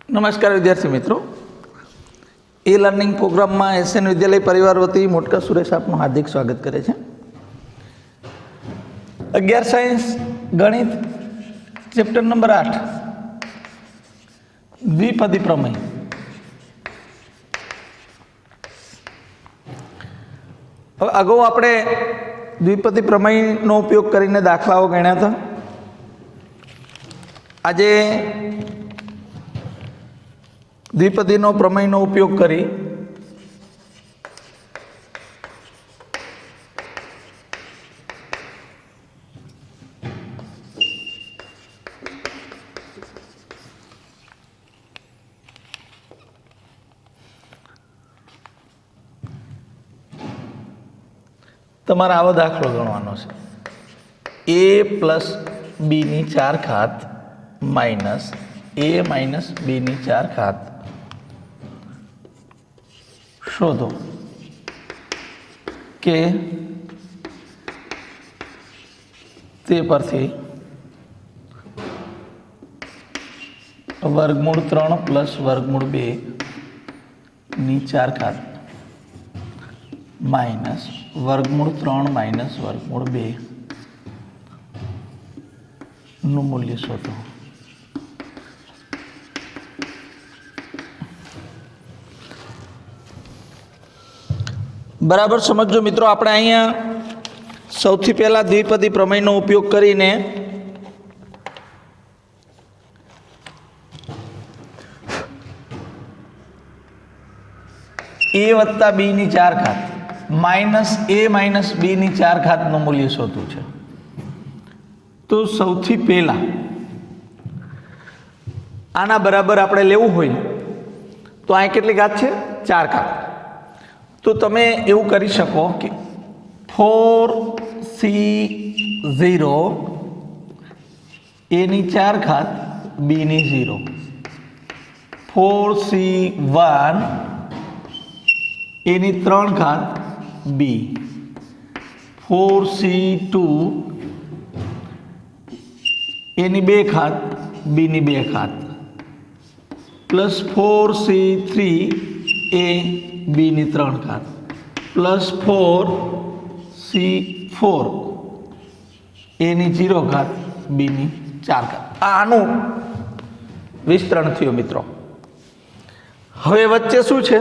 નમસ્કાર વિદ્યાર્થી મિત્રો, એ લર્નિંગ પ્રોગ્રામમાં એસએન વિદ્યાલય પરિવાર વતી મોટકા સુરેશ આપનું હાર્દિક સ્વાગત કરે છે। 11 સાયન્સ ગણિત ચેપ્ટર નંબર 8 દ્વિપદી પ્રમેય। હવે અગાઉ આપણે દ્વિપદી પ્રમેયનો ઉપયોગ કરીને દાખલાઓ ગણ્યા હતા। આજે દ્વિપદીનો પ્રમેયનો ઉપયોગ કરી તમારે આવો દાખલો ગણવાનો છે। a પ્લસ બીની 4 ઘાત માઇનસ a માઇનસ બીની 4 ઘાત શોધો કે તે પરથી વર્ગમૂળ 3 પ્લસ વર્ગમૂળ 2 ની 4 ઘાત માઇનસ વર્ગમૂળ 3 માઇનસ વર્ગમૂળ 2 નું મૂલ્ય શોધો। બરાબર સમજો મિત્રો, આપણે અહીંયા સૌથી પહેલા દ્વિપદી પ્રમેયનો ઉપયોગ કરીને a વત્તા b ની 4 ઘાત માઇનસ a માઇનસ b ની 4 ઘાતનું મૂલ્ય શોધવું છે। તો સૌથી પહેલા આના બરાબર આપણે લેવું હોય તો અહીં કેટલી ઘાત છે? 4 ઘાત। તો તમે એવું કરી શકો કે 4c0 a ની 4 ઘાત b ની 0, 4c1 a ની 3 ઘાત b, 4c2 a ની 2 ઘાત b ની 2 ઘાત પ્લસ 4c3 a b ની 3 ઘાત પ્લસ 4c4 a ની 0 ઘાત b ની 4 ઘાત। આનું વિસ્તરણ થયું મિત્રો। હવે વચ્ચે શું છે?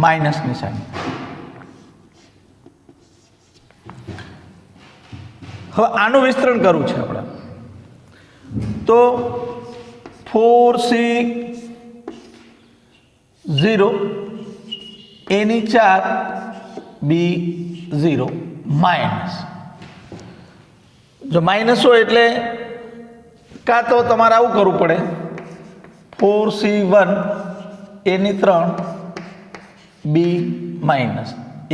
માઇનસ નિશાની। હવે આનું વિસ્તરણ કરવું છે આપણે, તો 4c0 a ની 4 b 0 માઇનસ, જો માઇનસ હોય એટલે કાં તો તમારે આવું કરવું પડે, 4c1 a ની 3 b માઇનસ 1,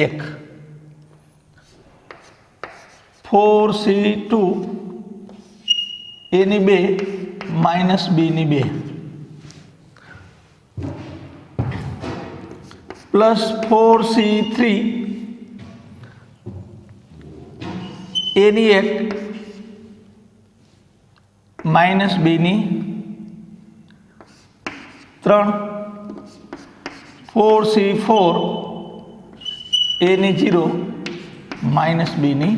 4c2 a ની 2 માઇનસ b ની 2 પ્લસ 4c3 a ની 1 માઇનસ b ની 3, 4c4 a ની 0 માઇનસ b ની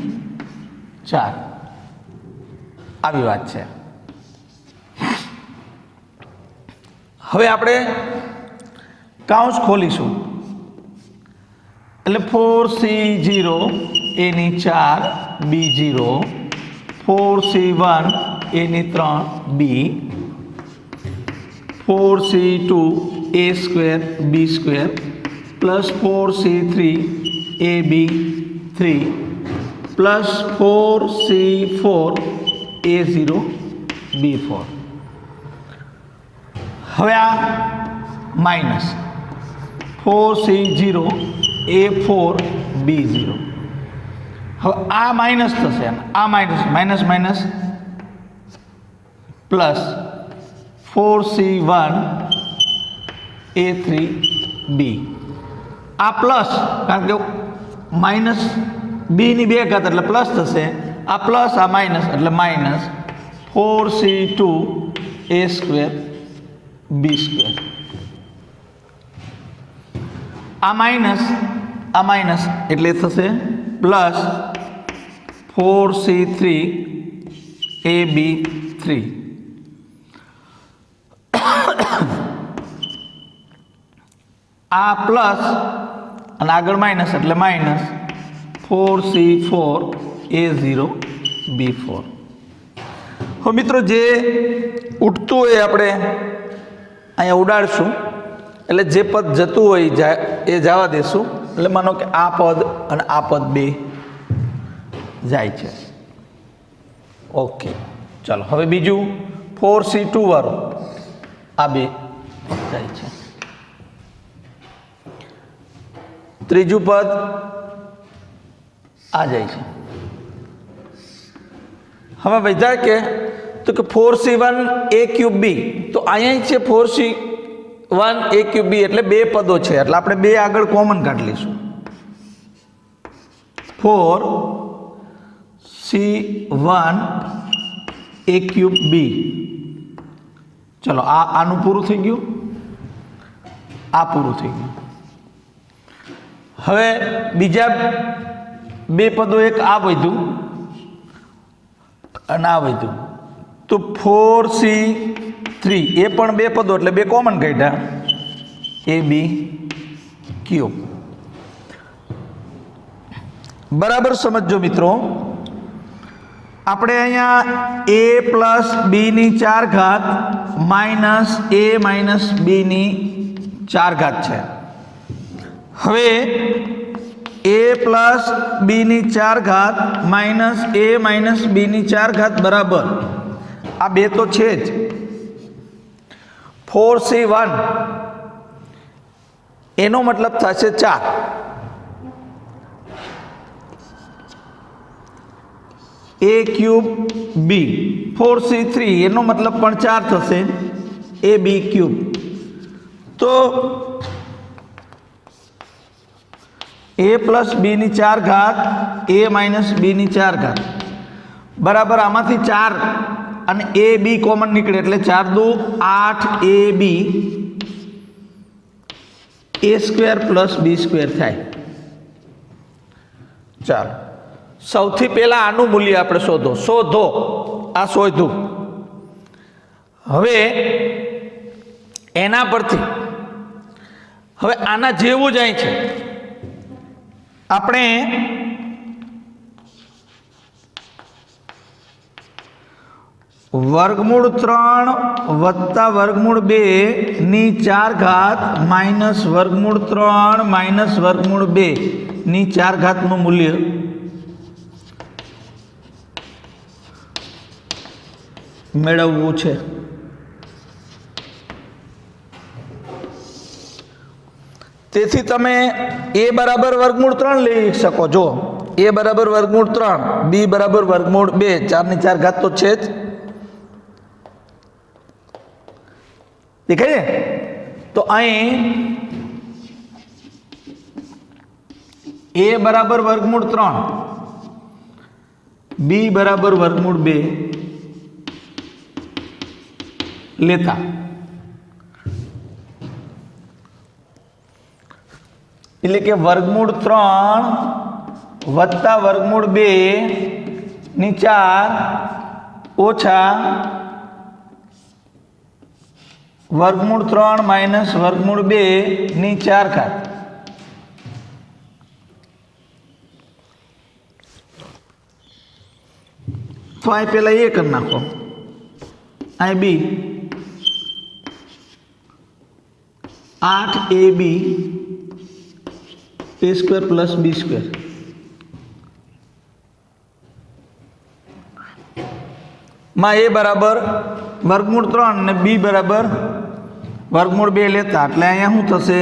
4। આવી વાત છે। હવે આપણે કાઉન્સ ખોલીશું, એટલે 4c0 a ની 4 b 0, 4c1 a ની 3 b, 4c2 a square b square plus 4c3 a b 3 plus 4c4 a 0 b 4। હવે આ માઇનસ 4c0 a 4 b 0, હવે આ માઇનસ થશે, આ minus minus minus plus 4c1 a 3 b, આ plus કારણ કે માઇનસ b ની 2 ઘાત એટલે પ્લસ થશે, આ પ્લસ આ માઇનસ એટલે minus 4c2 a square b square. આ માઇનસ એટલે થશે પ્લસ 4c3 ab3. આ પ્લસ અને આગળ માઇનસ એટલે માઇનસ 4c4 a0b4. હવે મિત્રો જે ઉઠતું હોય આપણે અહીંયા ઉડાડશું એટલે જે પદ જતું હોય એ જવા દેશું. એટલે માનો કે આ પદ અને આ પદ બે જાય છે. ઓકે, ચાલો હવે બીજું 4c2 વાળું આ બે જાય છે. ત્રીજું પદ આ જાય છે. હવે વધ્યા કે તો કે 4c1 a ક્યુબ b, તો અહીંયા છે 4c1 a ક્યુબ b એટલે બે પદો છે એટલે આપણે બે આગળ કોમન કાઢી લઈશું. 4c1 a cube b. ચલો આનું પૂરું થઈ ગયું, આ પૂરું થઈ ગયું. હવે બીજા બે પદો, એક આ વધ્યું અને આ વધ્યું, તો 4c3 એ પણ બે પદો એટલે બે કોમન કાઢ્યા એ બી ક્યુબ. બરાબર સમજો મિત્રો. આપણે અહીંયા a પ્લસ બી ની 4 ઘાત માઇનસ a માઇનસ બી ની 4 ઘાત છે. હવે a પ્લસ બી ની 4 ઘાત માઇનસ a માઇનસ બી ની 4 ઘાત બરાબર આ બે તો છે જ 4c1 એનો મતલબ થશે 4. a ક્યુબ બી 4c3 એનો મતલબ પણ 4 થશે a બી ક્યુબ. તો a પ્લસ બી ની 4 ઘાત a માઇનસ બી ની 4 ઘાત બરાબર આમાંથી 4 અને a બી કોમન નીકળે એટલે 4 દુ 8 a b a square plus b square થાય. ચાલો સૌથી પહેલા આનું મૂલ્ય આપણે શોધો. આ શોધ્યું. હવે એના પરથી હવે આના જેવું જ અહીં છે. આપણે વર્ગમૂળ 3 વત્તા વર્ગમૂળ 2 ની 4 ઘાત માઇનસ વર્ગમૂળ 3 માઇનસ વર્ગમૂળ 2 ની 4 ઘાતનું મૂલ્ય મેળવવું છે. તેથી તમે a બરાબર વર્ગમૂળ 3 લઈ શકો છો. a બરાબર વર્ગમૂળ 3, b બરાબર વર્ગમૂળ 2, 4 ની 4 ઘાત તો છે જ. દેખાય છે? તો અહીં a બરાબર વર્ગમૂળ 3, b બરાબર વર્ગમૂળ 2 લેતા એટલે કે વર્ગમૂળ 3 વત્તા વર્ગમૂળ 2 ની 4 ઓછા વર્ગમૂળ 3 માઇનસ વર્ગમૂળ 2 ની 4 ઘાત. તો અહીં પેલા એ કરી નાખો, અહીં b 8ab a square plus b square માં a બરાબર વર્ગમૂળ 3 ને b બરાબર વર્ગમૂળ 2 લેતા એટલે અહીંયા શું થશે?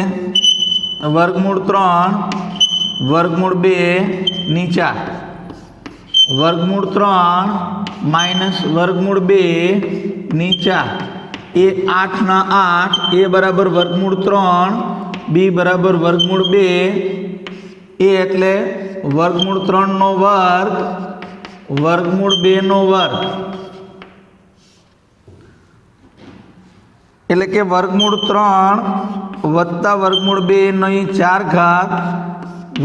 વર્ગમૂળ 3 વર્ગમૂળ 2 ની 4 વર્ગમૂળ 3 માઇનસ વર્ગમૂળ 2 ની 4 એ 8 ના 8 a બરાબર વર્ગમૂળ 3 b બરાબર વર્ગમૂળ 2 એ એટલે વર્ગમૂળ 3 નો વર્ગ વર્ગમૂળ 2 નો વર્ગ એટલે કે વર્ગમૂળ 3 વત્તા વર્ગમૂળ 2 ની 4 ઘાત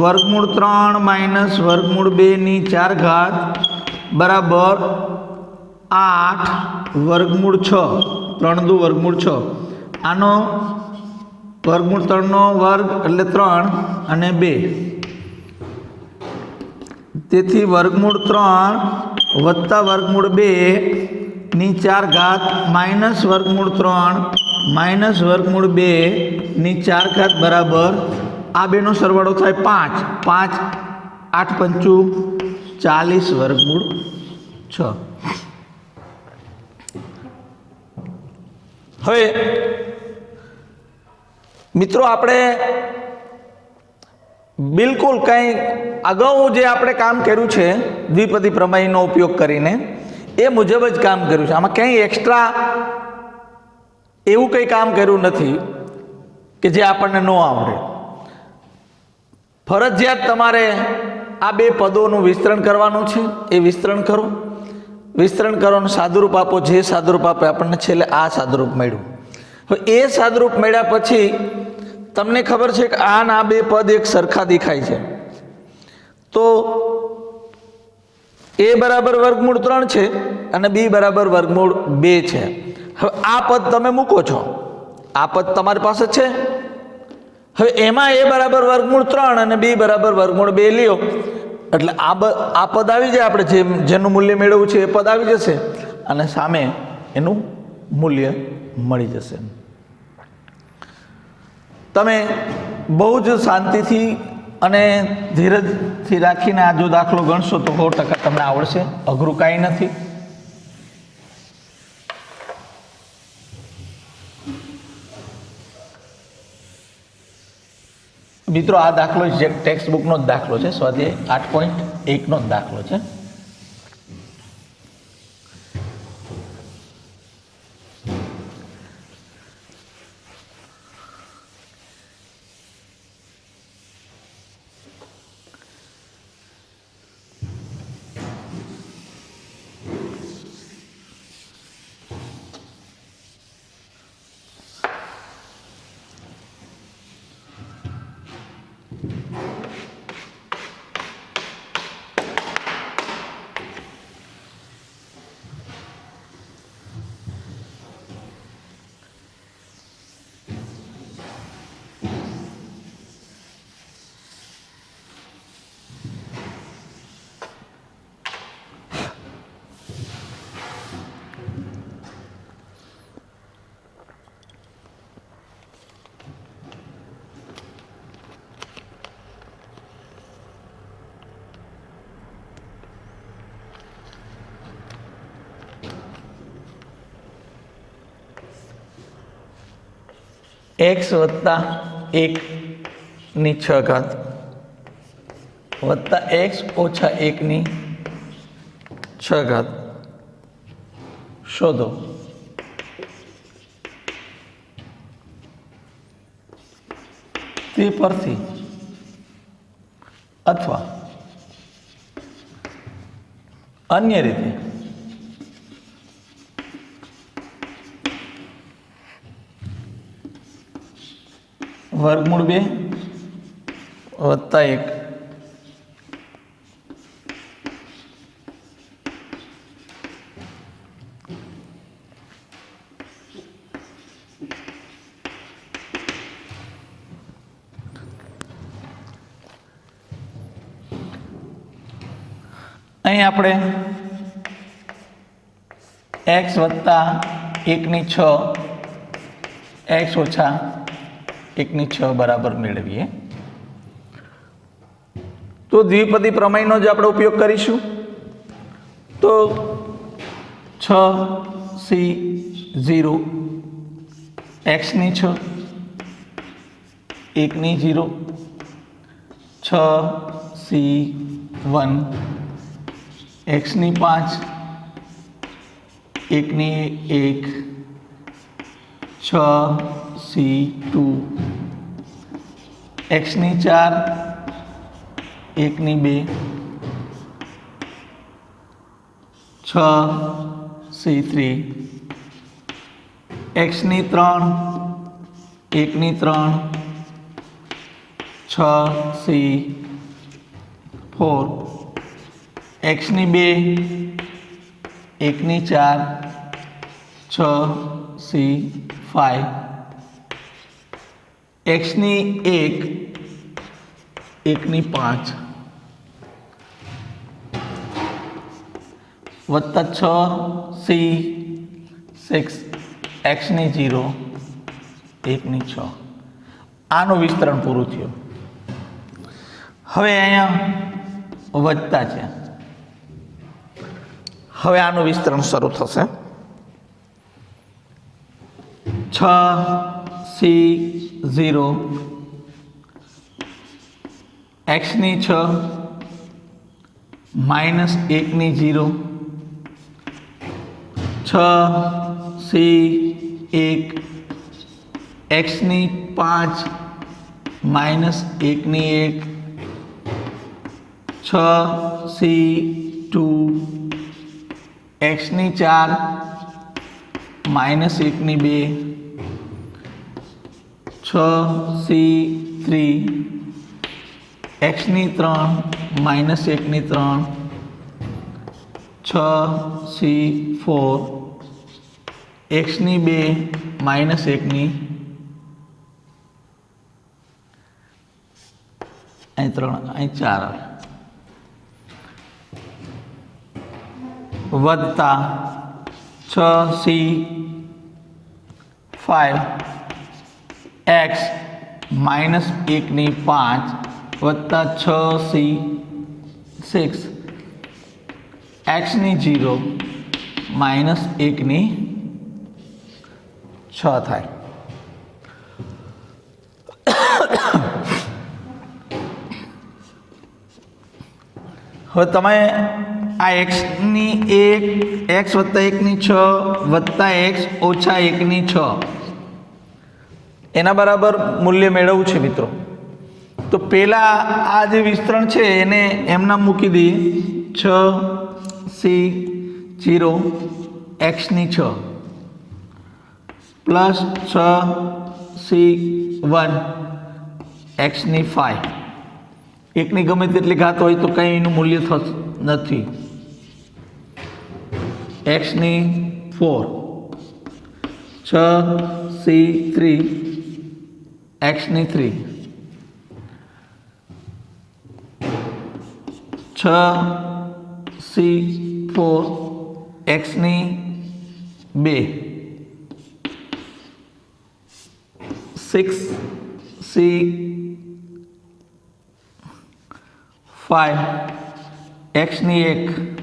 વર્ગમૂળ 3 માઇનસ વર્ગમૂળ 2 ની 4 ઘાત બરાબર 8 વર્ગમૂળ 6 3 દુ વર્ગમૂળ 6 આનો વર્ગમૂળ 3 નો વર્ગ એટલે 3 અને 2 તેથી વર્ગમૂળ 3 વત્તા વર્ગમૂળ 2 ની 4 ઘાત માઇનસ વર્ગમૂળ 3 માઇનસ વર્ગમૂળ 2 ની 4 ઘાત બરાબર આ બેનો સરવાળો થાય 5 5 8 પંચું 40 વર્ગમૂળ 6. હવે મિત્રો આપણે બિલકુલ કંઈ અગાઉ જે આપણે કામ કર્યું છે દ્વિપદી પ્રમેયનો ઉપયોગ કરીને એ મુજબ જ કામ કર્યું છે. આમાં કંઈ એક્સ્ટ્રા એવું કંઈ કામ કર્યું નથી કે જે આપણને ન આવડે. ફરજિયાત તમારે આ બે પદોનું વિસ્તરણ કરવાનું છે. એ વિસ્તરણ કરો, વિસ્તરણ કરવાનું સાદુરૂપ આપો. જે સાદુરૂપ આપે આપણને છેલ્લે આ સાદુરૂપ મળ્યું. હવે એ સાદુરૂપ મળ્યા પછી તમને ખબર છે કે આ બે પદ એક સરખા દેખાય છે, તો એ બરાબર વર્ગમૂળ 3 છે અને બી બરાબર વર્ગમૂળ 2 છે. હવે આ પદ તમે મૂકો છો, આ પદ તમારી પાસે છે. હવે એમાં એ બરાબર વર્ગમૂળ 3 અને બી બરાબર વર્ગમૂળ 2 લ્યો એટલે આ પદ આવી જાય. આપણે જેનું મૂલ્ય મેળવવું છે એ પદ આવી જશે અને સામે એનું મૂલ્ય મળી જશે. તમે બહુ જ શાંતિથી અને ધીરજથી રાખીને આ જો દાખલો ગણશો તો 100% તમને આવડશે. અઘરું કાંઈ નથી. મિત્રો આ દાખલો જે ટેક્સ્ટ બુકનો જ દાખલો છે, સ્વાધ્યાય 8.1 નો જ દાખલો છે. x વત્તા 1 ની 6 ઘાત વત્તા x ઓછા 1 ની 6 ઘાત શોધો. તે પરથી અથવા અન્ય રીતે વર્ગમૂળ 2 વત્તા 1 અહીં આપણે x વત્તા 1 ની 6 x ઓછા 1 ની 6 બરાબર મેળવીએ તો દ્વિપદી પ્રમેયનો જ આપણે ઉપયોગ કરીશું. તો 6c0 x ની 6 1 ની 0 6c1 x ની 5 1 ની 1 6c2 x ની 4 1 ની 2 6c3 एक्सनी 3 1ની 3 6 C 4 एक्सनी 2 1ની 4 6 C 5 एक्सनी 1 1ની 5 વત્તા 6 C 6 एक्सनी 0 1ની 6 આનું વિસ્તરણ પૂરું થયું. હવે અહીંયા વધતા છે. હવે આનું વિસ્તરણ શરૂ થશે. 6 C 0 एक्सनी 6 माइनस 1ની 0 6 C 1 एक्सनी 5 माइनस 1ની 1 6 C 2 एक्सनी 4 माइनस 1ની 2 6 C 3 एक्सनी 3 माइनस 1ની 3 6 C 4 एक्सनी 2 माइनस 1ની અહીં 3 અહીં 4 વત્તા 6 C 5 एक्स माइनस 1ની 5 वत्ता 6 C 6 एक्सनी 0 माइनस 1ની 6 થાય. હવે તમે આ एक्सની 1 x વત્તા 1ની 6 વત્તા x ઓછા 1ની 6 એના બરાબર મૂલ્ય મેળવવું છે મિત્રો. તો પહેલા આ જે વિસ્તરણ છે એને એમના મૂકી દઈએ. 6 C 0 एक्सની 6 પ્લસ 6 C 1 एक्सની 5 એકની ગમે તેટલી ઘાત હોય તો કંઈ એનું મૂલ્ય નથી. एक्सની 4 6 C 3 एक्सनी 3 6 C 4 एक्सनी 2 6 C 5 एक्सनी 1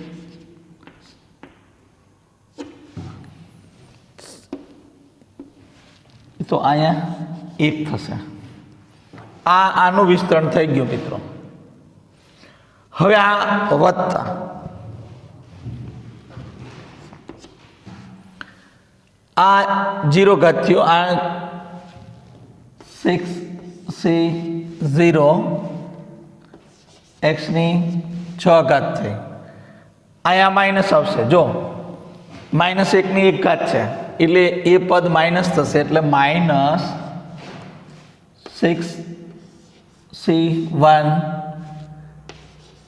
તો અહીંયા 1 થશે. આનું વિસ્તરણ થઈ ગયું મિત્રો. હવે આ વત્તા આ 0 ઘાત થયો. આ 6 C 0 एक्सની 6 ઘાત થઈ. અહીંયા માઇનસ આવશે. જો માઇનસ 1ની 1 ઘાત છે એટલે એ પદ માઇનસ થશે એટલે માઇનસ 6 C 1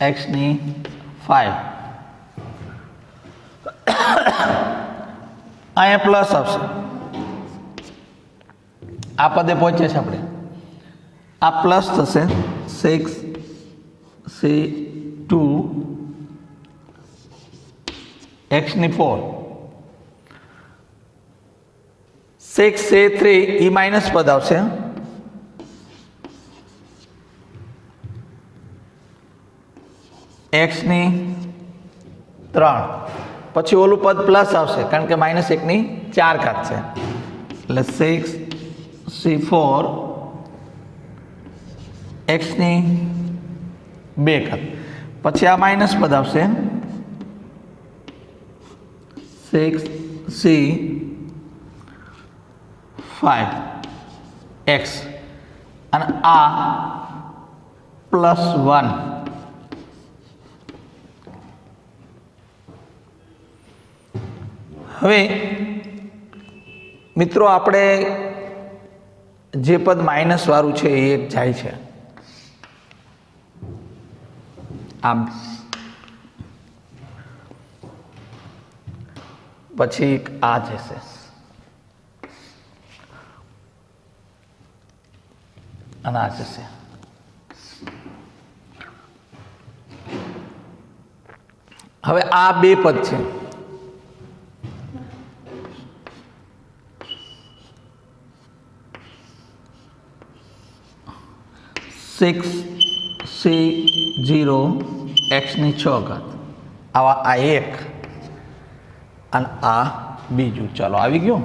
एक्सनी 5 અહીંયા પ્લસ આવશે. આ પદે પહોંચે છે આપણે. આ પ્લસ થશે 6 C 2 एक्सनी 4 6 C 3 એ માઇનસ પદ આવશે. एक्सनी 3 પછી ઓલું પદ પ્લસ આવશે કારણ કે માઇનસ 1ની 4 ઘાત છે એટલે 6 C 4 एक्सनी 2 ઘાત. પછી આ માઇનસ પદ આવશે 6 C 5 x અને આ +1 હવે મિત્રો આપણે જે પદ માઇનસ વાળું છે એ એક જાય છે, આમ પછી આ જશે, અને આ જશે. હવે આ બે પદ છે, સિક્સ સી 0 એક્સની 6 ઘાત, આવા આ એક અને આ બીજું. ચાલો આવી ગયું.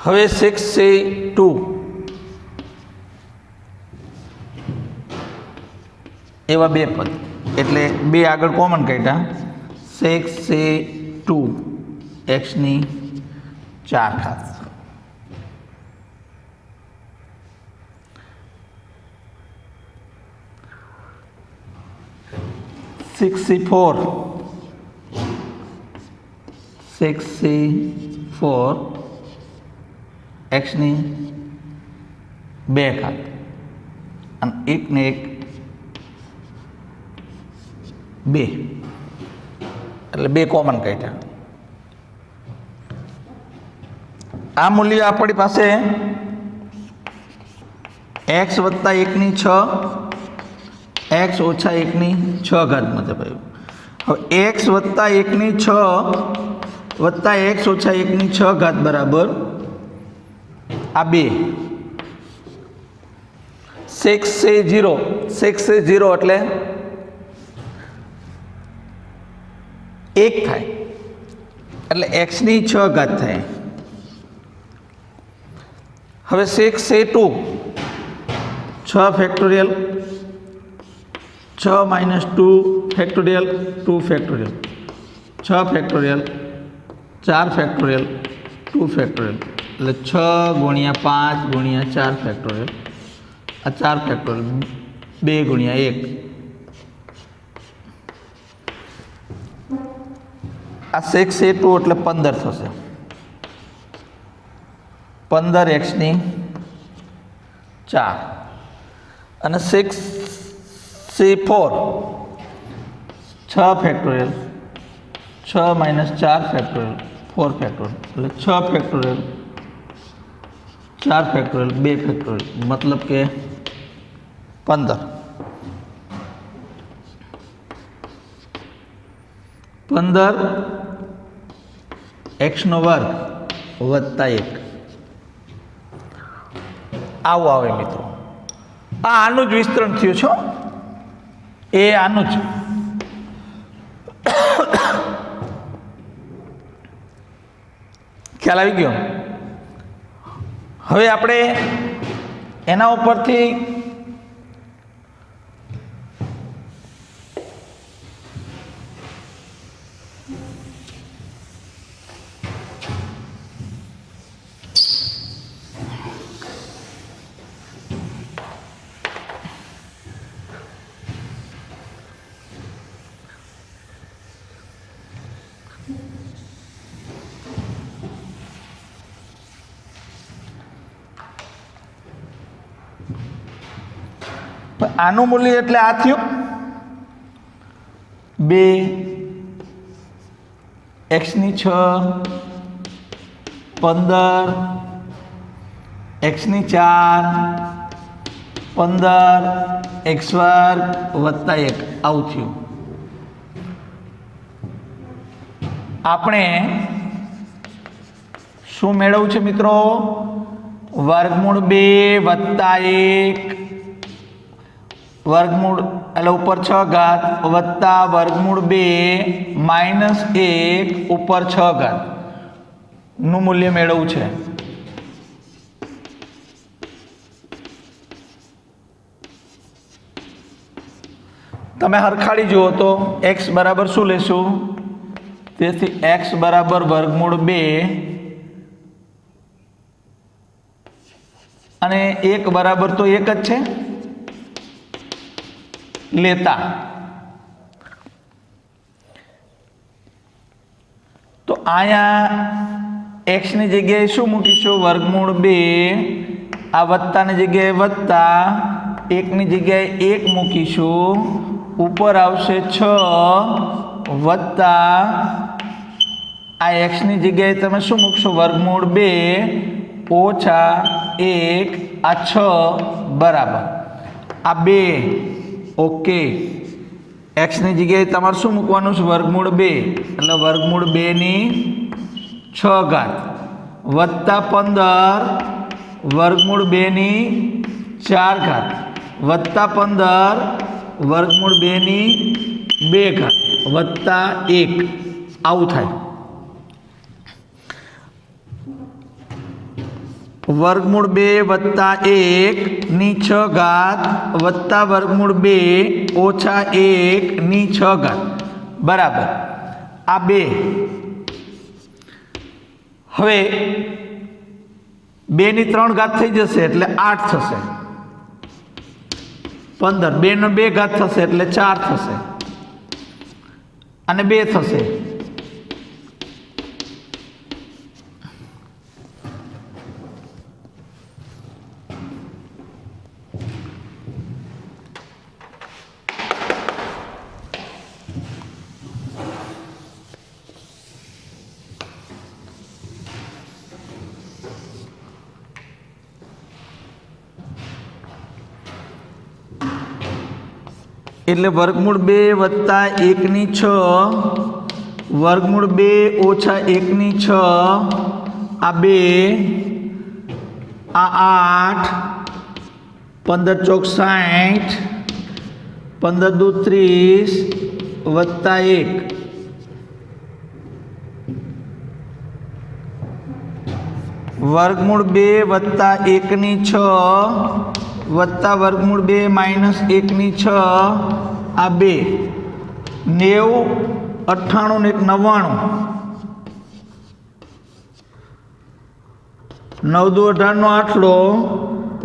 હવે 6C2 એવા બે પદ, એટલે બે આગળ કોમન કાઢ્યા, 6C2 એક્સની 4 ઘાત. 6C4 એક્સની 2 ઘાત અને એક ને એક 2, એટલે બે કોમન કાઢ્યા. આ મૂલ્ય આપણી પાસે x વત્તા 1ની 6 x ઓછા 1ની 6 ઘાત મુજબ આવ્યું. હવે x વત્તા 1ની 6 વત્તા x ઓછા 1ની 6 ઘાત બરાબર આ 2. 6C0 એટલે 1 થાય, એટલે xની 6 ઘાત થાય. હવે 6C2 6 factorial 6 minus 2 factorial 2 factorial 6 factorial 4 factorial 2 factorial, એટલે 6 ગુણ્યા 5 ગુણ્યા 4 ફેક્ટોરિયલ, આ 4 ફેક્ટોરિયલ 2 ગુણ્યા 1, આ 6C2 એટલે 15 થશે. 15 એક્સની 4 અને 6C4 6 factorial 6 minus 4 factorial 4 factorial, એટલે 6 ફેક્ટોરિયલ 4 ફેક્ટોરિયલ 2 ફેક્ટોરિયલ, મતલબ કે 15. 15 એક્સનો વર્ગ વત્તા 1, આવું આવે મિત્રો. આનું જ વિસ્તરણ થયું છે, એ આનું જ. ખ્યાલ આવી ગયો. હવે આપણે એના ઉપરથી આનું મૂલ્ય એટલે આ થયું 2 એક્સની 6 15 એક્સની 4 15 એક્સ વર્ગ વત્તા 1, આવું થયું. આપણે શું મેળવવું છે મિત્રો? વર્ગમૂળ 2 વત્તા 1 વર્ગમૂળ એટલે ઉપર 6 ઘાત વત્તા વર્ગમૂળ 2 માઇનસ 1 ઉપર 6 ઘાત નું મૂલ્ય મેળવવું છે. તમે હરખાડી જુઓ તો x બરાબર શું લેશું? તેથી x બરાબર વર્ગમૂળ 2 અને 1 બરાબર તો 1 જ છે લેતા, તો અહીંયા x ની જગ્યાએ શું મૂકીશું? વર્ગમૂળ 2. આ વત્તાની જગ્યાએ વત્તા, 1 ની જગ્યાએ 1 મૂકીશું. ઉપર આવશે 6 વત્તા આ x ની જગ્યાએ તમે શું મૂકશો? વર્ગમૂળ 2 ઓછા 1 આ 6 બરાબર આ 2. ઓકે, x ની જગ્યાએ તમારે શું મૂકવાનું છે? વર્ગમૂળ 2 એટલે વર્ગમૂળ 2 ની 6 ઘાત વત્તા 15 વર્ગમૂળ 2 ની 4 ઘાત વત્તા 15 વર્ગમૂળ 2 ની 2 ઘાત વત્તા 1. આવું થાય. વર્ગમૂળ 2 વત્તા 1 ની 6 ઘાત વત્તા વર્ગમૂળ 2 ઓછા 1 ની 6 ઘાત બરાબર આ 2. હવે 2 ની 3 ઘાત થઈ જશે એટલે 8 થશે. 15 2 નો 2 ઘાત થશે એટલે 4 થશે અને 2 થશે. એટલે વર્ગમૂળ 2 વત્તા 1 ની 6 વર્ગમૂળ 2 ઓછા 1 ની 6 આ 2 આ 8 15 ચોક 60 15 દુ 30 વત્તા 1 વર્ગમૂળ 2 વત્તા 1 ની 6 વત્તા વર્ગમૂળ 2 માઇનસ 1 ની 6 આ 2 90 98 ને 1 99 9 દુ 18 નો આટલો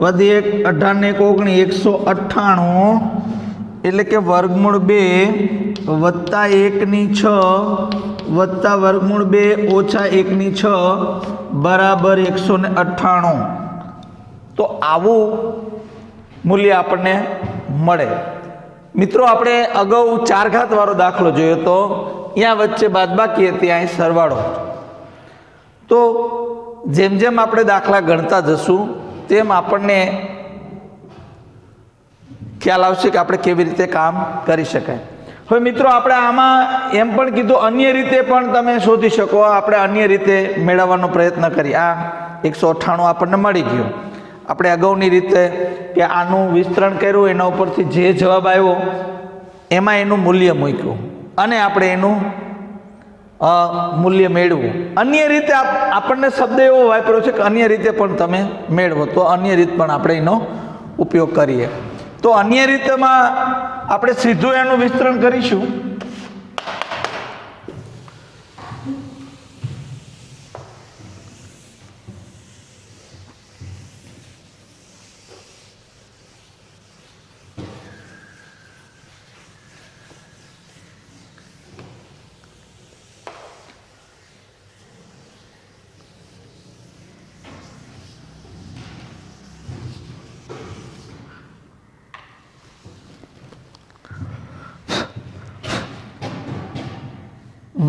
વધી 1 18 ને 1 19 198 એટલે કે વર્ગમૂળ 2 વત્તા 1 ની 6 વત્તા વર્ગમૂળ 2 ઓછા 1 ની 6 બરાબર 198. તો આવું મૂલ્ય આપણને મળે. મિત્રો આપણે અગાઉ 4 ઘાત વાળો દાખલો જોયો તો અહીંયા વચ્ચે બાદબાકી હતી, અહીં સરવાળો. તો જેમ જેમ આપણે દાખલા ગણતા જશું તેમ આપણને ખ્યાલ આવશે કે આપણે કેવી રીતે કામ કરી શકાય. હવે મિત્રો આપણે આમાં એમ પણ કીધું અન્ય રીતે પણ તમે શોધી શકો. આપણે અન્ય રીતે મેળવવાનો પ્રયત્ન કરી. આ 198 આપણને મળી ગયું. આપણે અગાઉની રીતે કે આનું વિસ્તરણ કર્યું, એના ઉપરથી જે જવાબ આવ્યો એમાં એનું મૂલ્ય મૂક્યું અને આપણે એનું મૂલ્ય મેળવું. અન્ય રીતે આપણને શબ્દ એવો વાપર્યો છે કે અન્ય રીતે પણ તમે મેળવો, તો અન્ય રીત પણ આપણે એનો ઉપયોગ કરીએ. તો અન્ય રીતમાં આપણે સીધું એનું વિસ્તરણ કરીશું.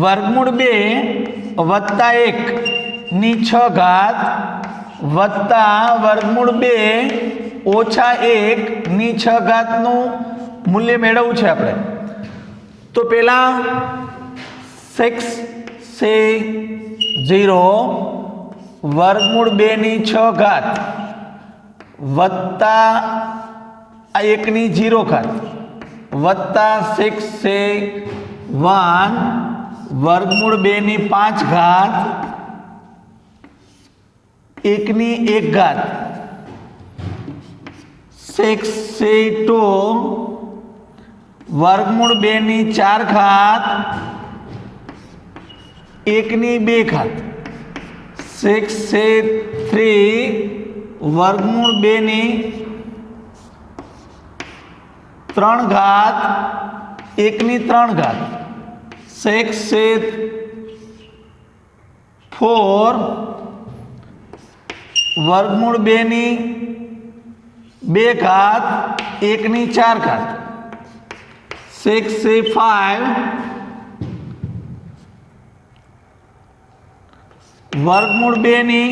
વર્ગમૂળ 2 વત્તા 1 ની 6 ઘાત વત્તા વર્ગમૂળ 2 ઓછા 1 ની 6 ઘાતનું મૂલ્ય મેળવવું છે આપણે. તો પહેલા 6 સે 0 વર્ગમૂળ 2 ની 6 ઘાત વત્તા 1 ની 0 ઘાત વત્તા 6 સે 1 વર્ગમૂળ 2 ની 5 ઘાત 1 ની 1 ઘાત 6 સે 2 વર્ગમૂળ 2 ની 4 ઘાત 1 ની 2 ઘાત 6 સે 3 વર્ગમૂળ 2 ની 3 ઘાત 1 ની 3 ઘાત 6 સે 4 વર્ગમૂળ 2 ની 2 ઘાત 1 ની 4 ઘાત 6C5 વર્ગમૂળ 2 ની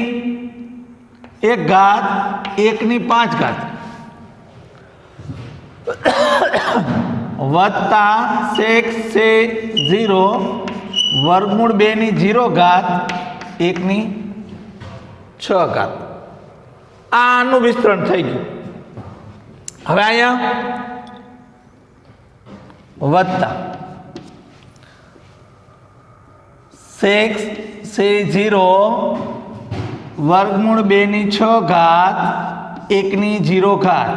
1 ઘાત 1 ની 5 ઘાત વત્તા 6C0 વર્ગમૂળ 2 ની 0 ઘાત 1 ની 6 ઘાત. આનું વિસ્તરણ થઈ ગયું. હવે અહીંયા વત્તા 6C0 વર્ગમૂળ 2 ની 6 ઘાત 1 ની 0 ઘાત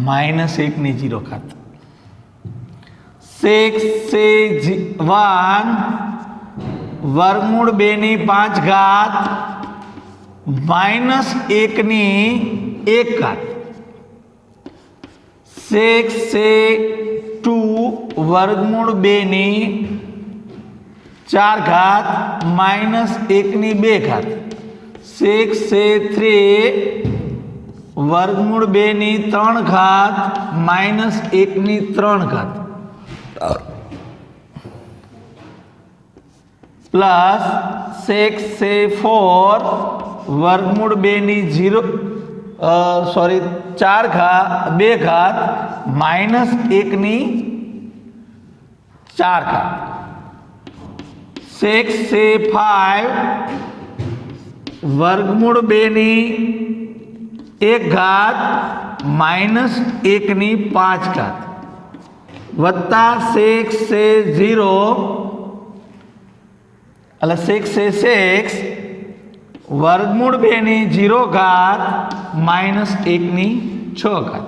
માઇનસ 1 ની 0 ઘાત 6C1 વર્ગમૂળ 2 ની 5 ઘાત માઇનસ 1 ની 1 ઘાત 6C2 વર્ગમૂળ 2 ની 4 ઘાત માઇનસ 1 ની 2 ઘાત 6C3 વર્ગમૂળ 2 ની 3 ઘાત માઇનસ 1 ની 3 ઘાત પ્લસ 6C4 વર્ગમૂળ 2 ની 4 ઘાત માઇનસ 1 ની 4 ઘાત 6C5 વર્ગમૂળ 2 ની 1 ઘાત માઇનસ 1 ની 5 ઘાત વત્તા 6C0 એટલે 6C6 વર્ગમૂળ 2 ની 0 ઘાત માઇનસ 1 ની 6 ઘાત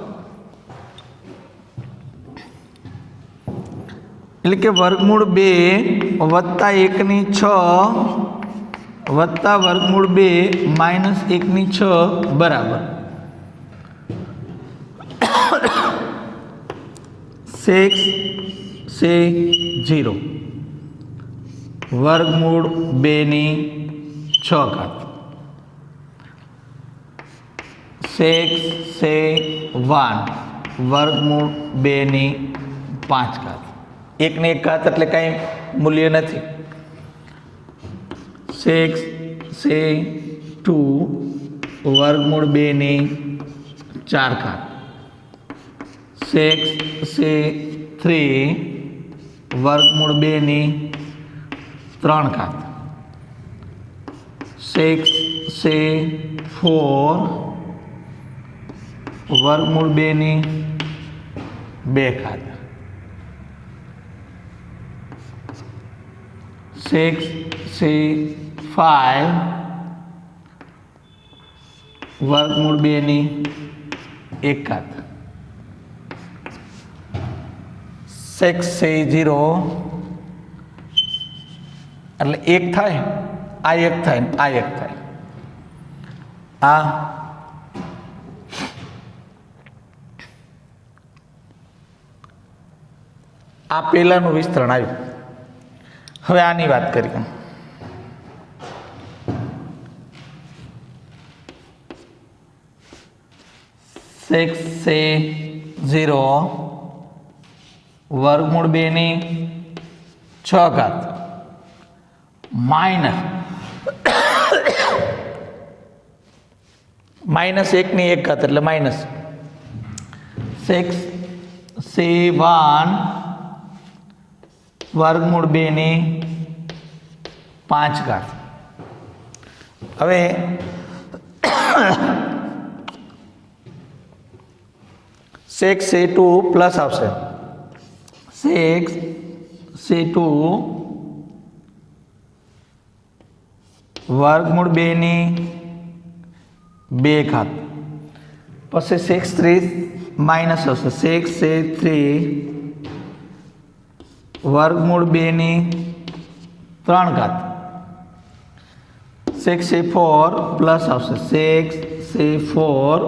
એટલે કે વર્ગમૂળ 2 વત્તા 1 ની 6 વત્તા વર્ગમૂળ 2 માઇનસ 1 ની 6 બરાબર 6C0 વર્ગમૂળ 2 ની 6 ઘાત 6C1 વર્ગમૂળ 2 ની 5 ઘાત 1 ની 1 ઘાત એટલે કંઈ મૂલ્ય નથી 6C2 વર્ગમૂળ 2 ની 4 ઘાત 6C3 વર્ગમૂળ 2 ની 3 ઘાત 6C4 વર્ગમૂળ 2 ની 2 ઘાત 6C5 વર્ગમૂળ 2 ની 1 ઘાત 6C0 એટલે 1 થાય આ 1 થાય આ 1 થાય આ પહેલાનું વિસ્તરણ આવ્યું. હવે આની વાત કરીએ. C0 વર્ગમૂળ 2 ની 6 ઘાત માઇનસ 1 ની 1 ઘાત એટલે માઇનસ 6C1 વર્ગમૂળ 2 ની 5 ઘાત. હવે 6C2 પ્લસ આવશે 6C2 વર્ગમૂળ 2 ની 2 ઘાત પછી 6 3 માઇનસ આવશે 6C3 વર્ગમૂળ 2 ની 3 ઘાત 6C4 પ્લસ આવશે 6C4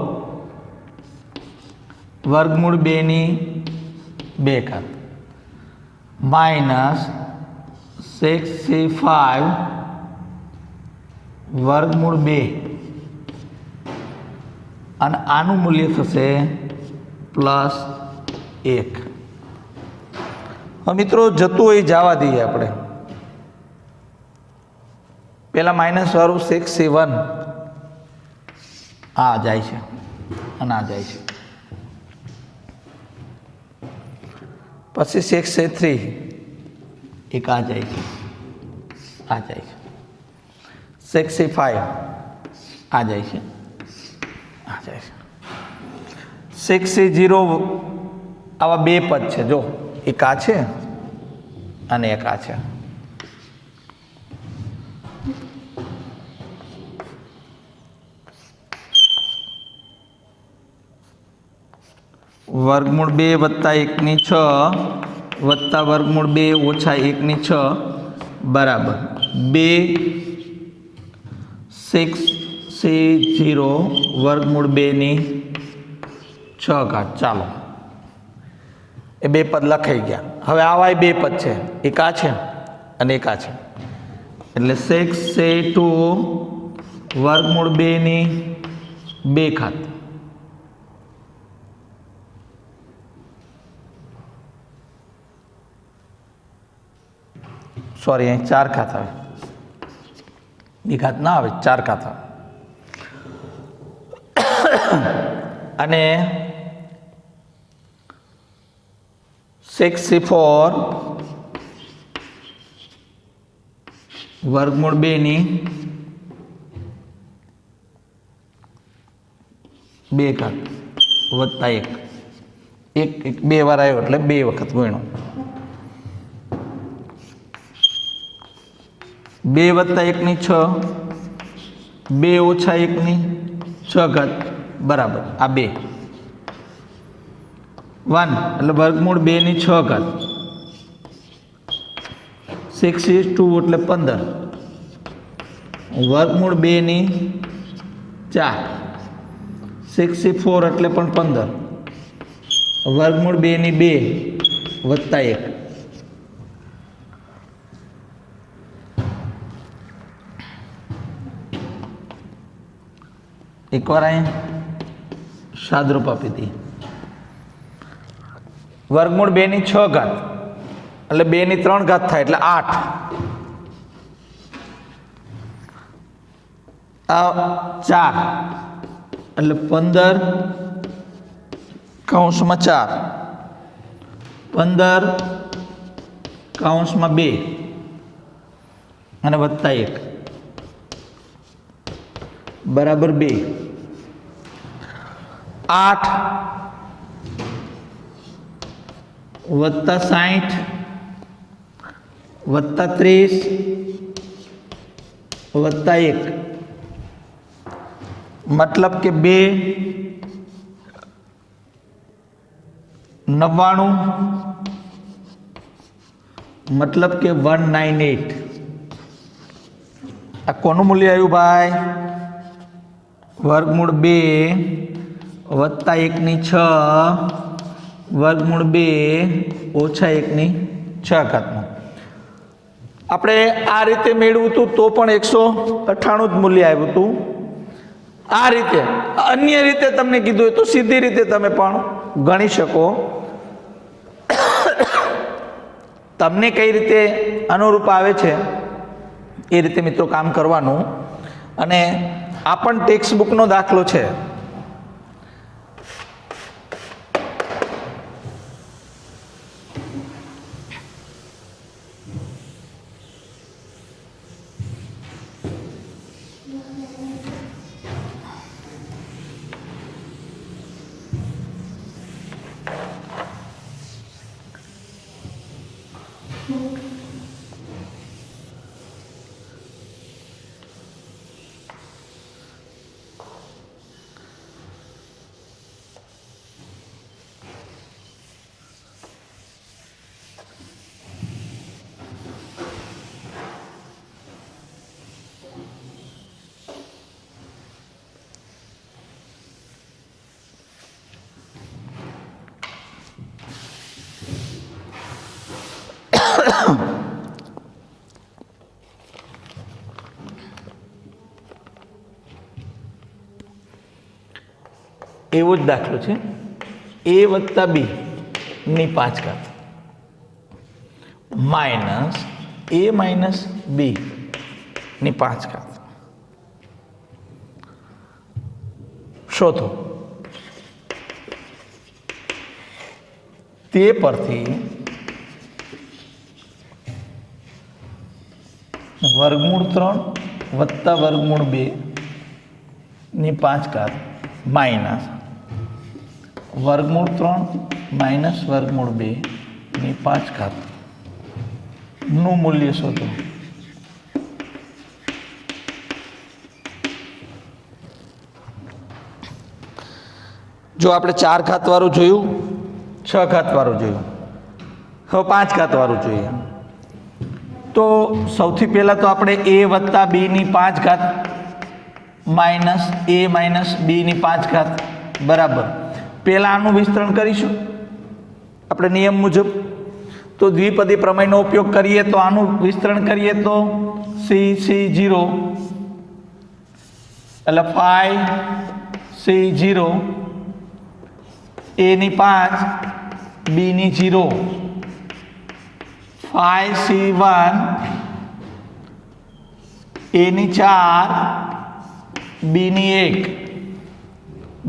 વર્ગમૂળ 2 ની 2 ઘાત માઇનસ 6c5 વર્ગમૂળ 2 અને આનું મૂલ્ય થશે +1. હવે મિત્રો જતું હોય જવા દઈએ આપણે. પેલા માઇનસ વાળું 6c1 આ જાય છે અને આ જાય છે. પછી 6c3 એક આ જાય છે, આ જાય છે. 6c5 આ જાય છે, આ જાય છે. 6c0 આવા બે પદ છે, જો એક આ છે અને એક આ છે. વર્ગમૂળ 2 વત્તા 1 ની 6 વત્તા વર્ગમૂળ 2 ઓછા 1 ની 6 બરાબર 2 6c0 વર્ગમૂળ 2 ની 6 ઘાત. ચાલો એ બે પદ લખાઈ ગયા. હવે આવા બે પદ છે, એક આ છે અને એક આ છે, એટલે 6c2 વર્ગમૂળ 2 ની 2 ઘાત. સોરી, અહીં 4 ઘાત આવે, 2 ઘાત ના આવે, 4 ઘાત આવે. અને 6c4 વર્ગમૂળ 2 ની 2 ઘાત વત્તા 1. એક બે વાર આવ્યો એટલે 2 વખત ગુણ્યો. 2 વત્તા 1 ની 6, 2 ઓછા 1 ની 6 ઘાત બરાબર આ 2. 1 એટલે વર્ગમૂળ 2 ની 6 ઘાત. 6c2 એટલે 15 વર્ગમૂળ 2 ની 4. 6c4 એટલે પણ 15 વર્ગમૂળ 2 ની 2 વત્તા 1. એકવાર અહીંયા સાદરૂપ આપી દઈએ. વર્ગમૂળ 2 ની 6 ઘાત એટલે 2 ની 3 ઘાત થાય એટલે 8. આ 4 એટલે 15 કૌંસમાં 4, 15 કૌંસમાં 2 અને વત્તા 1 બરાબર 2. 8 વત્તા 60 વત્તા 30 વત્તા 1 મતલબ કે 2 99 મતલબ કે 198. આ કોનું મૂલ્ય આવ્યું ભાઈ? વર્ગમૂળ 2 વત્તા 1 ની 6 વર્ગમૂળ 2 ઓછા 1 ની 6 ઘાતનું. આપણે આ રીતે મેળવ્યું હતું તો પણ 198 જ મૂલ્ય આવ્યું હતું. આ રીતે અન્ય રીતે તમને કીધું હોય તો સીધી રીતે તમે પણ ગણી શકો. તમને કઈ રીતે અનુરૂપ આવે છે એ રીતે મિત્રો કામ કરવાનું. અને આ પણ ટેક્સ્ટ બુકનો દાખલો છે. એવો જ દાખલો છે. a વત્તા b ની 5 ઘાત માઇનસ a માઇનસ b ની 5 ઘાત શોધો. તે પરથી વર્ગમૂળ 3 વત્તા વર્ગમૂળ 2 ની 5 ઘાત માઇનસ વર્ગમૂળ 3 માઇનસ વર્ગમૂળ 2 ની 5 ઘાત નું મૂલ્ય શોધો. જો આપણે 4 ઘાત વાળું જોયું, 6 ઘાત વાળું જોયું, હવે 5 ઘાત વાળું જોઈએ. તો સૌથી પહેલા તો આપણે a વત્તા b ની 5 ઘાત માઇનસ a માઇનસ b ની 5 ઘાત બરાબર. પહેલા આનું વિસ્તરણ કરીશું આપણે નિયમ મુજબ. તો દ્વિપદી પ્રમેયનો ઉપયોગ કરીએ તો આનું વિસ્તરણ કરીએ તો c0 એટલે 5c0 a ની 5 b ની 0 5c1 a ની 4 b ની 1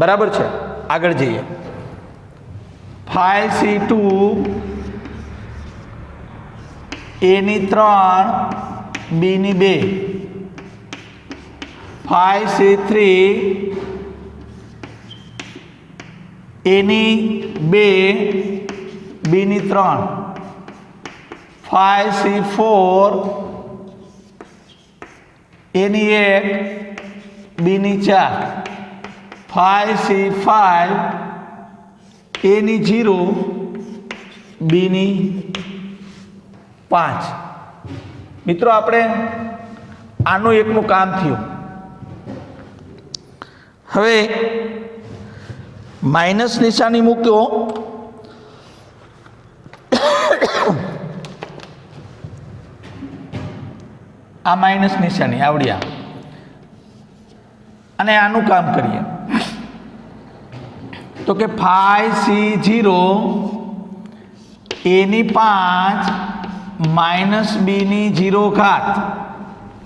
બરાબર છે. આગળ જઈએ. 5c2 a ની 3 b ની 2 5c3 a ની 2 b ની 3 5c4 a ની 1 b ની 4 5c5 a ની 0 b ની 5. મિત્રો આપણે આનું એકનું કામ થયું. હવે માઇનસ નિશાની મૂક્યો આ માઇનસ નિશાની આવડ્યા અને આનું કામ કરીએ તો કે 5c0 a ની 5 માઇનસ b ની 0 ઘાત.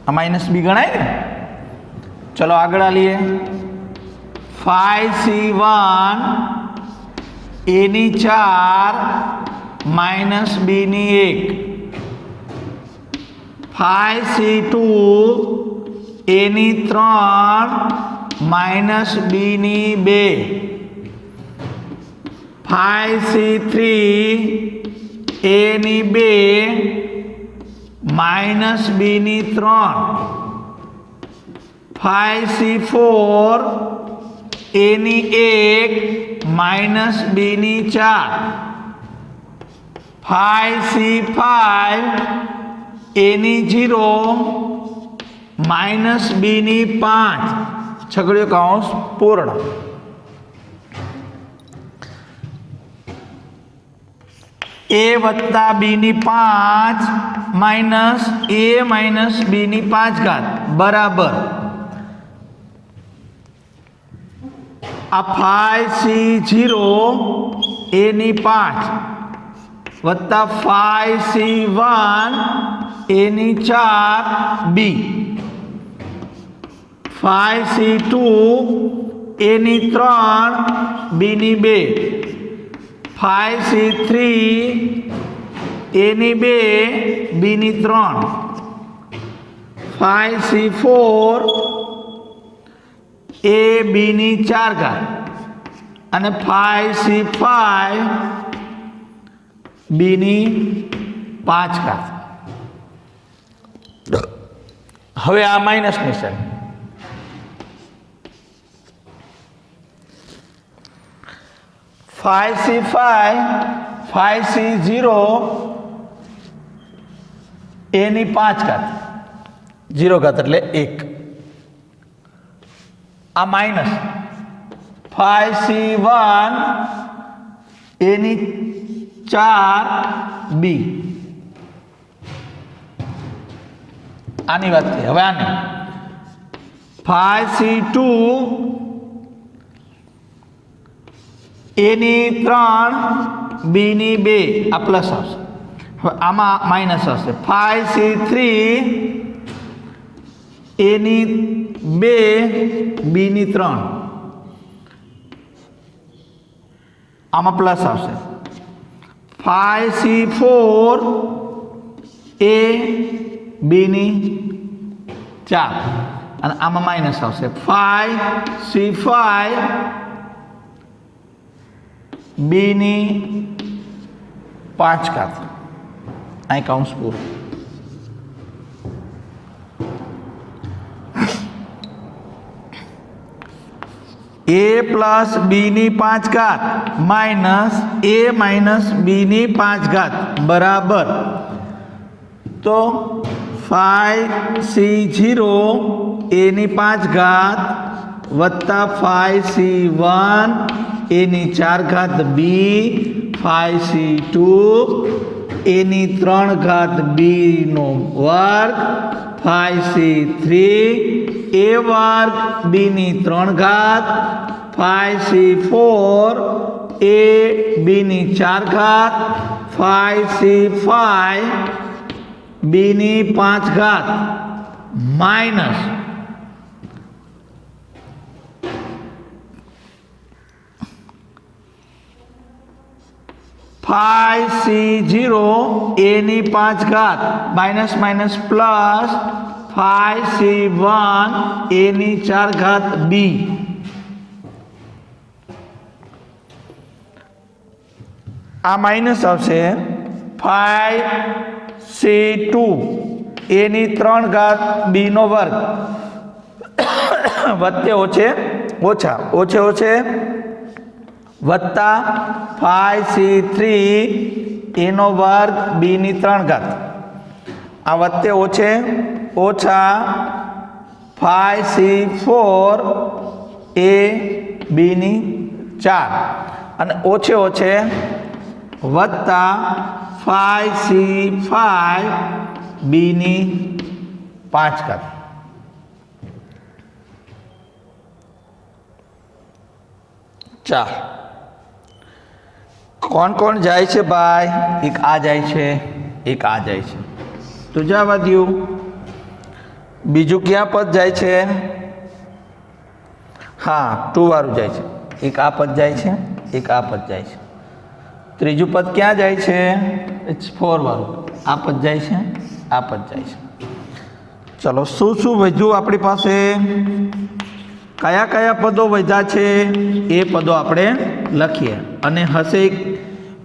આ માઇનસ b ગણાય ને. ચલો આગળ આલીએ. 5c1 a ની 4 માઇનસ b ની 1 5c2 a ની 3 માઇનસ b ની 2 5c3 a ની 2 માઇનસ b ની 3 5c4 a ની 1 માઇનસ b ની 4 5c5 a ની 0 માઇનસ b ની 5 છગડીયો કૌંસ પૂર્ણ. a વત્તા b ની 5 માઇનસ a માઇનસ b ની 5 ઘાત બરાબર આ 5c0 a ની 5 વત્તા 5c1 a ની 4 b 5c2 a ની 3 b ની 2 5c3 a ની 2 b ની 3 5c4 a b ની 4 ઘાત અને 5c5 b ની 5 ઘાત. હવે આ માઇનસ નિશાની. 5c5 5c0 a ની 5 ઘાત 0 ઘાત એટલે 1 આ માઇનસ 5c1 a ની 4 b આની વાત થઈ. હવે આને 5c2 એની 3 બીની 2 આ પ્લસ આવશે. હવે આમાં માઇનસ આવશે. 5C3 એની 2 બીની 3 આમાં પ્લસ આવશે. 5C4 એ બીની 4 અને આમાં માઇનસ આવશે. 5C5 બીની 5 ઘાત. અહીં કૌંસ પૂરું. a પ્લસ બીની 5 ઘાત માઇનસ a માઇનસ બીની 5 ઘાત બરાબર. તો 5C0 એની 5 ઘાત વત્તા 5C1 એની 4 ઘાત b 5C2 એની 3 ઘાત b નો વર્ગ 5C3 a વર્ગ b ની 3 ઘાત 5C4 a b ની 4 ઘાત 5C5 b ની 5 ઘાત માઇનસ 5C0 a ની 5 ઘાત minus minus plus 5C1 a ની 4 ઘાત b. આ માઇનસ આવશે. 5C2 a ની 3 ઘાત b નો વર્ગ વત્તે ઓછે ઓછા ઓછે ઓછે વત્તા 5C3 a નો વર્ગ b ની 3 ઘાત. આ વત્તે ઓછે ઓછા 5C4 a b ની 4 અને ઓછે ઓછે વત્તા 5C5 b ની 5 ઘાત. ચાર. કોણ કોણ જાય છે ભાઈ? એક આ જાય છે, એક આ જાય છે, તો જવા દઉં. બીજું ક્યાં પદ જાય છે? હા, 2 વાળું જાય છે. એક આ પદ જાય છે, એક આ પદ જાય છે. ત્રીજું પદ ક્યાં જાય છે? 4 વાળું. આ પદ જાય છે, આ પદ જાય છે. ચલો, શું શું વધ્યું આપણી પાસે? કયા કયા પદો વધ્યા છે એ પદો આપણે લખીએ. અને હશે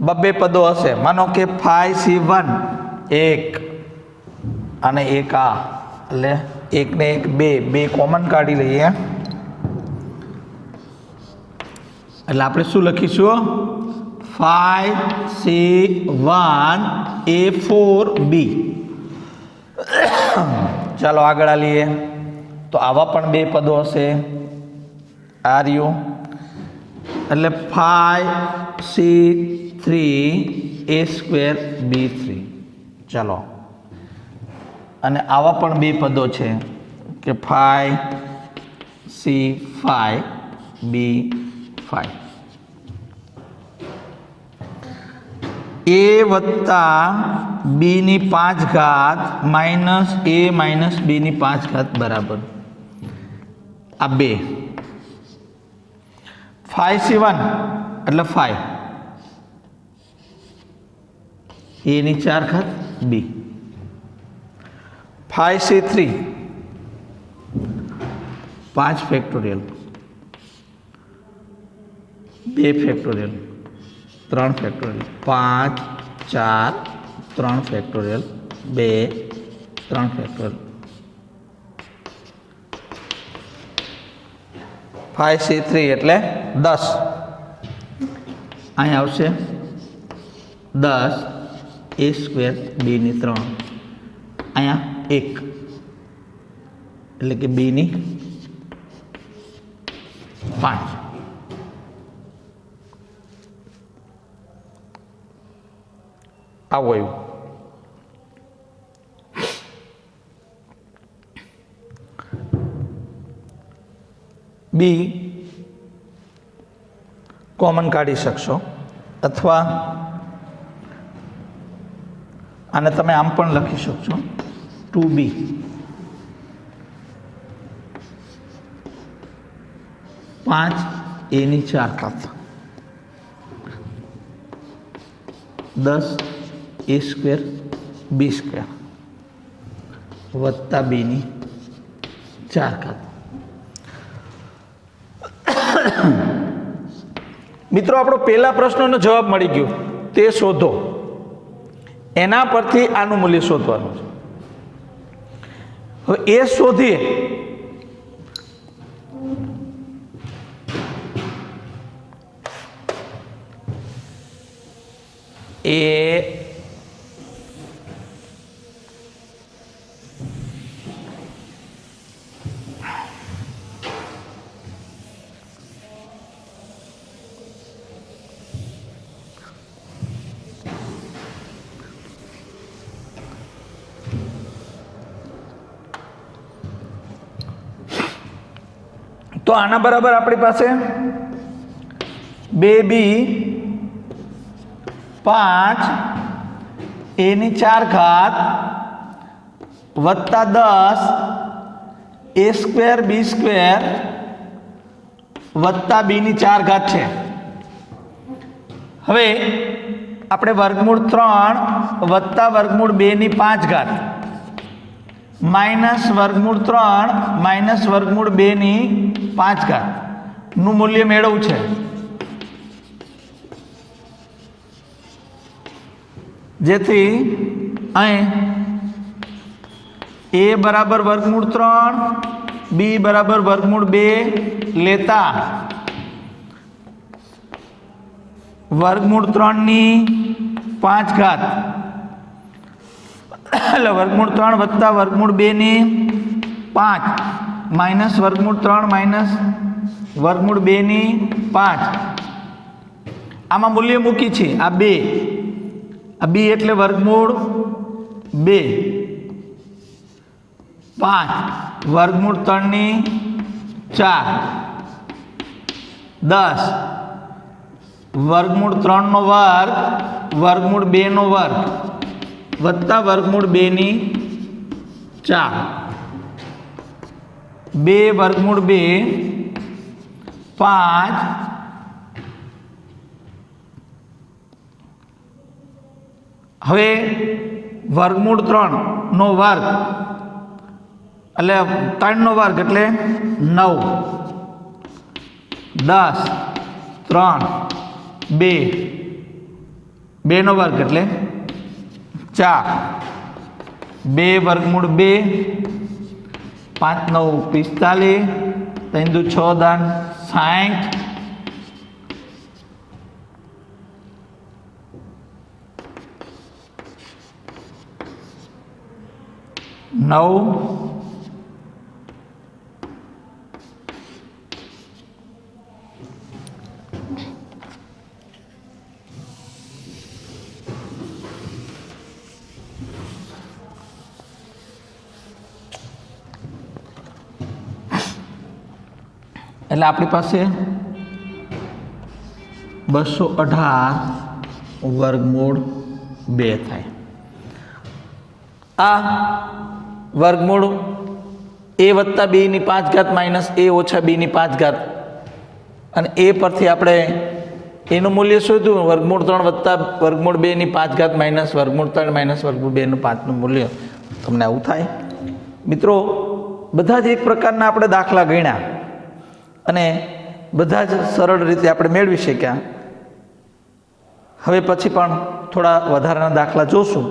2 પદો હશે. માનો કે 5C1 એક અને એક આ, એટલે 1 ને 1 2 કોમન કાઢી લઈએ. એટલે આપણે શું લખીશું? 5C1 A4B. ચાલો આગળ આવીએ. તો આવા પણ 2 પદો હશે. આ રહ્યું. એટલે 5C3 A2B3. ચાલો, અને આવા પણ 2 પદો છે કે 5C5 B5. a વત્તા b ની 5 ઘાત માઇનસ a માઇનસ b ની 5 ઘાત બરાબર આ 2. 5C1 એટલે 5 a ની 4 ઘાત b. 5C3 5 factorial 2 factorial 3 factorial 5 4 3 factorial 2 3 factorial. 5C3 એટલે 10. અહીં આવશે 10 A2 b ની 3. અહીંયા 1 એટલે કે b ની 5. આવો એવું. બી કોમન કાઢી શકશો, અથવા આને તમે આમ પણ લખી શકશો 2b પાંચ એની 4 ઘાત 10 a સ્ક્વેર b સ્ક્વેર વત્તા bની 4 ઘાત. મિત્રો આપણો પહેલા પ્રશ્નનો જવાબ મળી ગયો, તે શોધો. એના પરથી આનું મૂલ્ય શોધવાનું છે. હવે એ શોધીએ એ તો આના બરાબર આપણી પાસે 2b 5 એની 4 ઘાત વત્તા 10 a સ્ક્વેર b સ્ક્વેર વત્તા bની 4 ઘાત છે. હવે આપણે વર્ગમૂળ 3 વત્તા વર્ગમૂળ 2ની 5 ઘાત માઇનસ વર્ગમૂળ 3 માઇનસ વર્ગમૂળ 2ની 5 ઘાત નું મૂલ્ય મેળવવું છે. જેથી અહીં a બરાબર વર્ગમૂળ 3 b બરાબર વર્ગમૂળ 2 લેતા વર્ગમૂળ 3ની 5 ઘાત એટલે વર્ગમૂળ 3 વત્તા વર્ગમૂળ 2ની 5 માઇનસ વર્ગમૂળ 3 માઇનસ વર્ગમૂળ 2ની 5 આમાં મૂલ્ય મૂકી છે. આ 2 આ b એટલે વર્ગમૂળ 2 5 વર્ગમૂળ 3ની 4 10 વર્ગમૂળ 3નો વર્ગ વર્ગમૂળ 2નો વર્ગ વત્તા વર્ગમૂળ 2ની 4 2 વર્ગમૂળ 2 5 હવે વર્ગમૂળ 3નો વર્ગ એટલે 3નો વર્ગ એટલે 9 10 3 2 2નો વર્ગ એટલે 4 2 વર્ગમૂળ 2 5 9 45 3 દુ 6 દાન 60 9 એટલે આપણી પાસે 218 વર્ગમૂળ 2 થાય. આ વર્ગમૂળ a વત્તા bની 5 ઘાત માઇનસ a ઓછા bની 5 ઘાત અને એ પરથી આપણે એનું મૂલ્ય શોધ્યું. વર્ગમૂળ 3 વત્તા વર્ગમૂળ 2ની 5 ઘાત માઇનસ વર્ગમૂળ 3 માઇનસ વર્ગમૂળ 2નું 5નું મૂલ્ય તમને આવું થાય. મિત્રો બધા જ એક પ્રકારના આપણે દાખલા ગણ્યા અને બધા જ સરળ રીતે આપણે મેળવી શક્યા. હવે પછી પણ થોડા વધારાના દાખલા જોશું.